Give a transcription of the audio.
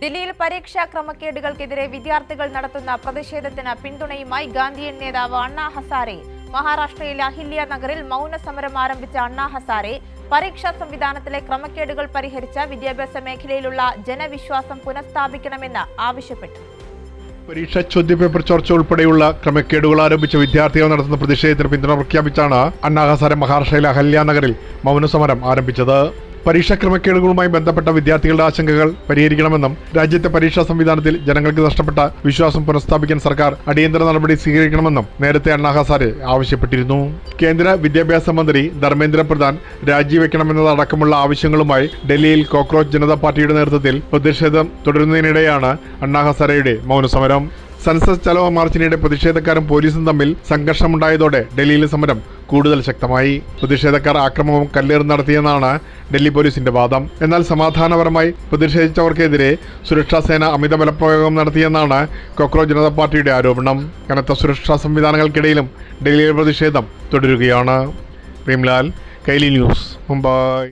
ദില്ലിയിൽ പരീക്ഷാ ക്രമക്കേടുകൾക്കെതിരെ വിദ്യാർത്ഥികൾ നടത്തുന്ന പ്രതിഷേധത്തിന് പിന്തുണയുമായി ഗാന്ധിയൻ നേതാവ് അണ്ണാ ഹസാരെ മഹാരാഷ്ട്രയിലെ അഹില്യ നഗറിൽ മൗനസമരം ആരംഭിച്ച അണ്ണാ ഹസാരെ പരീക്ഷാ സംവിധാനത്തിലെ ക്രമക്കേടുകൾ പരിഹരിച്ച വിദ്യാഭ്യാസ മേഖലയിലുള്ള ജനവിശ്വാസം പുനഃസ്ഥാപിക്കണമെന്ന് ആവശ്യപ്പെട്ടു. പരീക്ഷാ ചോദ്യപേപ്പർ ചോർച്ച ഉൾപ്പെടെയുള്ള ക്രമക്കേടുകൾ ആരംഭിച്ച വിദ്യാർത്ഥികൾ നടത്തുന്ന പ്രതിഷേധത്തിന് പിന്തുണ പ്രഖ്യാപിച്ചാണ് അണ്ണാ ഹസാരെ മഹാരാഷ്ട്രയിലെ അഹല്യ നഗറിൽ മൗനസമരം ആരംഭിച്ചത്. പരീക്ഷാ ക്രമക്കേടുകളുമായി ബന്ധപ്പെട്ട വിദ്യാർത്ഥികളുടെ ആശങ്കകൾ പരിഹരിക്കണമെന്നും രാജ്യത്തെ പരീക്ഷാ സംവിധാനത്തിൽ ജനങ്ങൾക്ക് നഷ്ടപ്പെട്ട വിശ്വാസം പുനഃസ്ഥാപിക്കാൻ സർക്കാർ അടിയന്തര നടപടി സ്വീകരിക്കണമെന്നും നേരത്തെ അണ്ണാ ഹസാരെ ആവശ്യപ്പെട്ടിരുന്നു. കേന്ദ്ര വിദ്യാഭ്യാസ മന്ത്രി ധർമ്മേന്ദ്ര പ്രധാൻ രാജിവെക്കണമെന്നതടക്കമുള്ള ആവശ്യങ്ങളുമായി ഡൽഹിയിൽ കോക്രോച്ച് ജനതാ പാർട്ടിയുടെ നേതൃത്വത്തിൽ പ്രതിഷേധം തുടരുന്നതിനിടെയാണ് അണ്ണാ ഹസാരെയുടെ മൗനസമരം. സെൻസസ് ചലോ മാർച്ചിനിടെ പ്രതിഷേധക്കാരും പോലീസും തമ്മിൽ സംഘർഷമുണ്ടായതോടെ ഡൽഹിയിലെ സമരം കൂടുതൽ ശക്തമായി. പ്രതിഷേധക്കാർ ആക്രമണവും കല്ലേറും നടത്തിയെന്നാണ് ഡൽഹി പോലീസിന്റെ വാദം. എന്നാൽ സമാധാനപരമായി പ്രതിഷേധിച്ചവർക്കെതിരെ സുരക്ഷാ സേന അമിത ബലപ്രയോഗം നടത്തിയെന്നാണ് കോക്രോച്ച് ജനതാ പാർട്ടിയുടെ ആരോപണം. കനത്ത സുരക്ഷാ സംവിധാനങ്ങൾക്കിടയിലും ഡൽഹിയിലെ പ്രതിഷേധം തുടരുകയാണ്. പ്രേംലാൽ, കൈലി ന്യൂസ്, മുംബൈ.